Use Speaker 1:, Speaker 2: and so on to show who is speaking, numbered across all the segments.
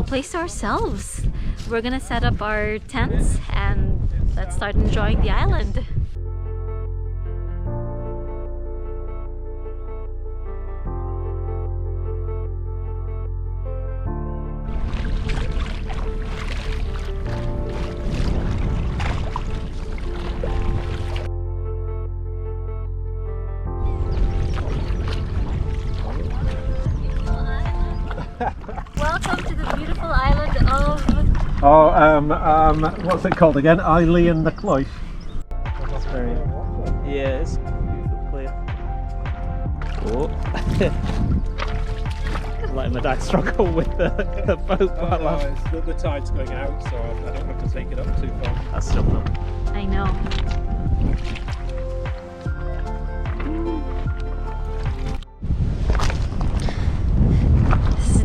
Speaker 1: place to ourselves. We're gonna set up our tents and let's start enjoying the island. Welcome to the beautiful island of...
Speaker 2: what's it called again? Eilean Na Cloiche.
Speaker 3: That's very... Yeah, it's beautiful clear. Oh. Letting my dad struggle with the boat while
Speaker 2: The tide's going out, so I don't have to take it up too far.
Speaker 3: That's still fun.
Speaker 1: I know.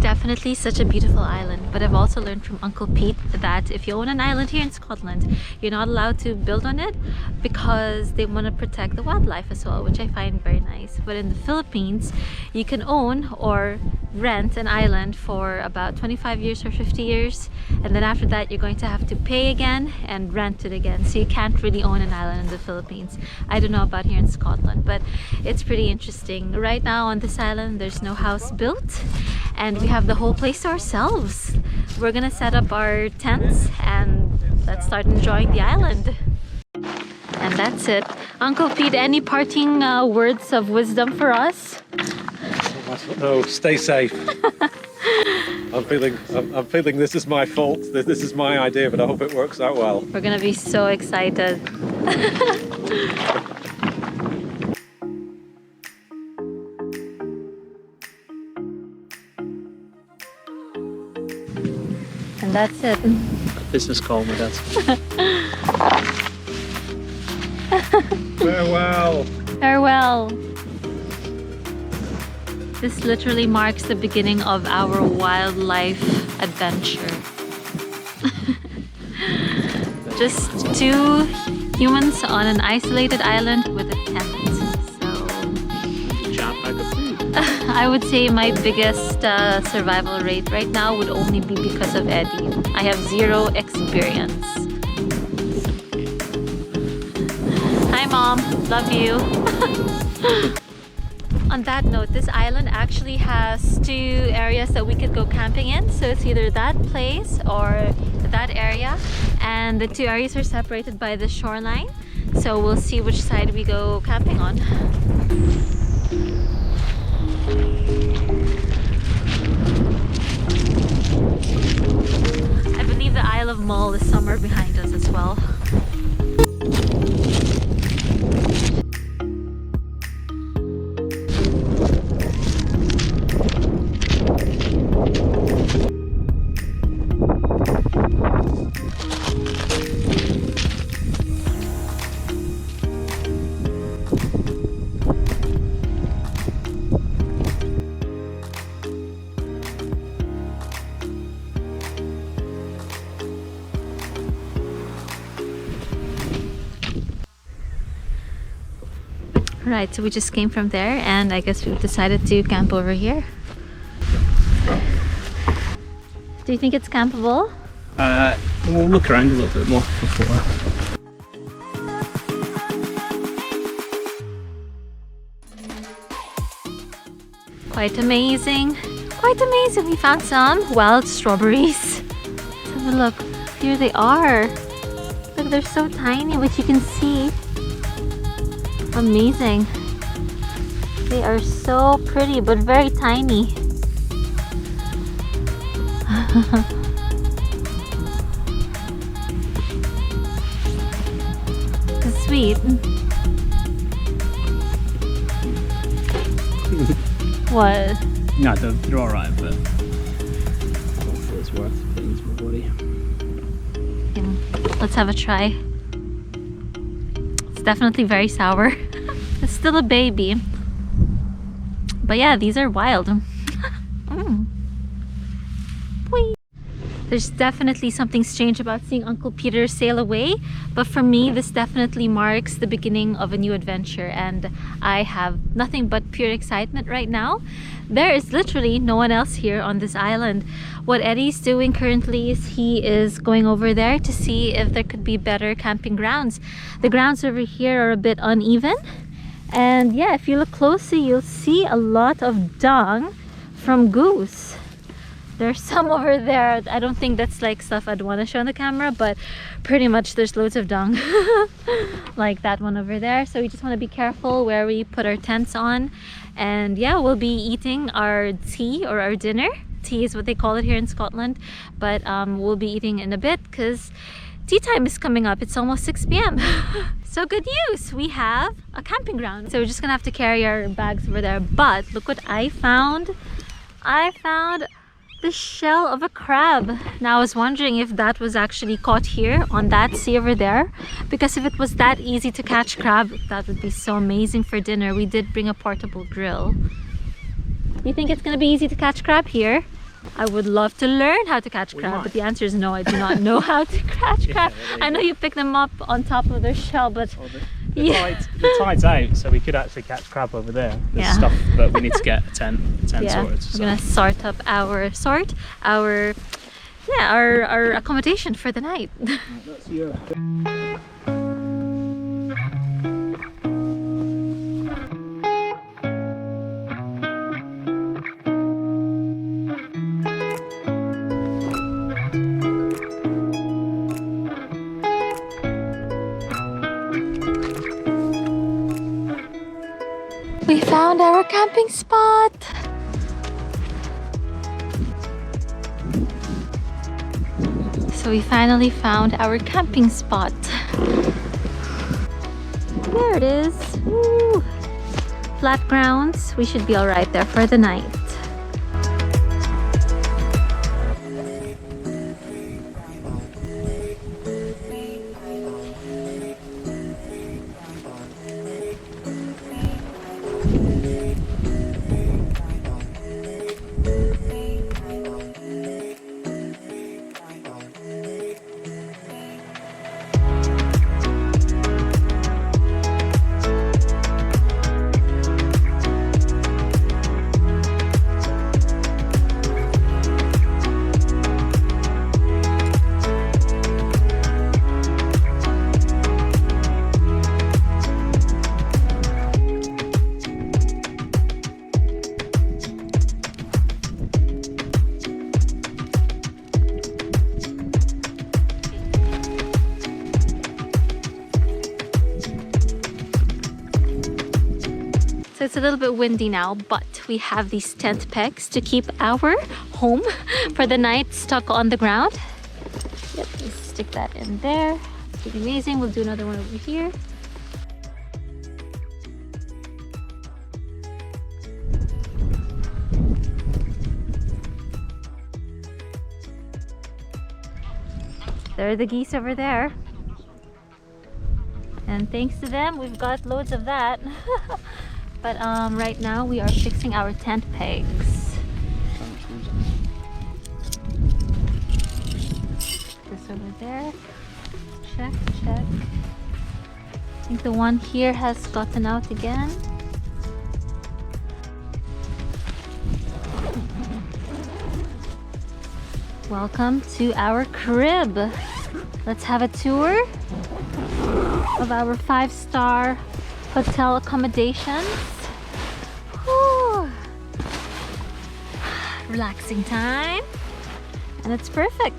Speaker 1: Definitely such a beautiful island, but I've also learned from Uncle Pete that if you own an island here in Scotland, you're not allowed to build on it because they want to protect the wildlife as well, which I find very nice. But in the Philippines, you can own or rent an island for about 25 years or 50 years, and then after that you're going to have to pay again and rent it again, so you can't really own an island in the Philippines. I don't know about here in Scotland, but it's pretty interesting. Right now on this island there's no house built and we have the whole place to ourselves. We're gonna set up our tents and let's start enjoying the island. And that's it. Uncle Pete, any parting words of wisdom for us?
Speaker 2: No, stay safe. I'm feeling this is my fault. This is my idea, but I hope it works out well.
Speaker 1: We're gonna be so excited. And that's it.
Speaker 3: Business call, my dad.
Speaker 2: Farewell.
Speaker 1: Farewell. This literally marks the beginning of our wildlife adventure. Just two humans on an isolated island with a tent.
Speaker 3: Jam pack of food.
Speaker 1: I would say my biggest survival rate right now would only be because of Eddie. I have zero experience. Hi Mom, love you. On that note, this island actually has two areas that we could go camping in. So it's either that place or that area. And the two areas are separated by the shoreline. So we'll see which side we go camping on. I believe the Isle of Mull is somewhere behind us as well. Right, so we just came from there and I guess we've decided to camp over here. Do you think it's campable?
Speaker 3: We'll look around a little bit more before.
Speaker 1: Quite amazing. Quite amazing. We found some wild strawberries. Let's have a look. Here they are. Look, they're so tiny, which you can see. Amazing. They are so pretty but very tiny. So sweet. What?
Speaker 3: No, they're alright, but hopefully it's worth putting into my body.
Speaker 1: Yeah. Let's have a try. It's definitely very sour. It's still a baby. But yeah, these are wild. Mm. There's definitely something strange about seeing Uncle Peter sail away, but for me this definitely marks the beginning of a new adventure, and I have nothing but pure excitement right now. There is literally no one else here on this island. What Eddie's doing currently is he is going over there to see if there could be better camping grounds. The grounds over here are a bit uneven, and yeah, if you look closely you'll see a lot of dung from goose. There's some over there. I don't think that's like stuff I'd want to show on the camera, but pretty much there's loads of dung like that one over there. So we just want to be careful where we put our tents on. And yeah, we'll be eating our tea or our dinner. Tea is what they call it here in Scotland, but we'll be eating in a bit because tea time is coming up. It's almost 6 p.m. So good news, we have a camping ground. So we're just gonna have to carry our bags over there. But look what I found. I found the shell of a crab. Now I was wondering if that was actually caught here on that sea over there, because if it was that easy to catch crab, that would be so amazing for dinner. We did bring a portable grill. You think it's gonna be easy to catch crab here? I would love to learn how to catch crab, but the answer is no, I do not know how to catch crab. I know you pick them up on top of their shell, but
Speaker 3: The tide's out, so we could actually catch crab over there. There's stuff, but we need to get a tent sorted.
Speaker 1: We're gonna sort up our accommodation for the night.
Speaker 3: That's you.
Speaker 1: We found our camping spot. So we finally found our camping spot. There it is. Woo. Flat grounds. We should be all right there for the night. So it's a little bit windy now, but we have these tent pegs to keep our home for the night stuck on the ground. Yep, let's stick that in there. It's pretty amazing. We'll do another one over here. There are the geese over there. And thanks to them, we've got loads of that. But right now we are fixing our tent pegs. This over there. Check, check. I think the one here has gotten out again. Welcome to our crib. Let's have a tour of our 5-star hotel accommodations. Whew. Relaxing time, and it's perfect.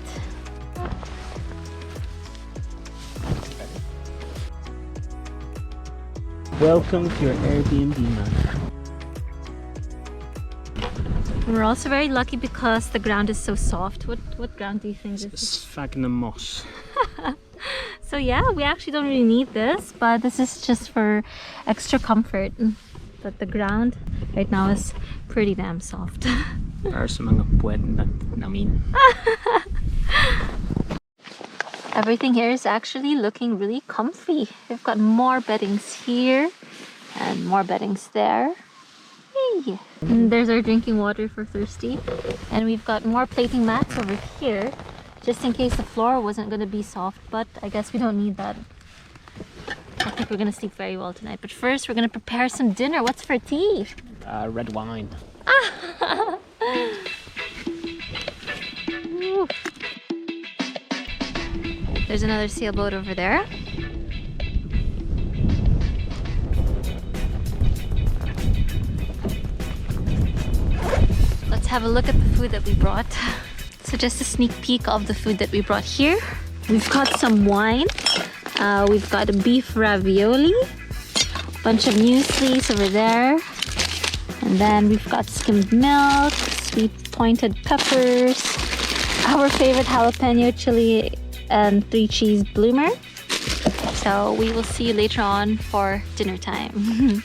Speaker 3: Welcome to your Airbnb, man.
Speaker 1: We're also very lucky because the ground is so soft. What ground do you think this is?
Speaker 3: Sphagnum moss.
Speaker 1: So yeah, we actually don't really need this, but this is just for extra comfort. But the ground right now is pretty damn soft.
Speaker 3: Para sa mga puwet namin.
Speaker 1: Everything here is actually looking really comfy. We've got more beddings here and more beddings there. Hey! And there's our drinking water for thirsty. And we've got more plating mats over here. just in case the floor wasn't going to be soft, but I guess we don't need that. I think we're going to sleep very well tonight. But first, we're going to prepare some dinner. What's for tea?
Speaker 3: Red wine.
Speaker 1: Ooh. There's another sailboat over there. Let's have a look at the food that we brought. So just a sneak peek of the food that we brought here. We've got some wine. We've got a beef ravioli. Bunch of mueslis over there. And then we've got skimmed milk, sweet pointed peppers, our favorite jalapeno chili, and 3 cheese bloomer. So we will see you later on for dinner time.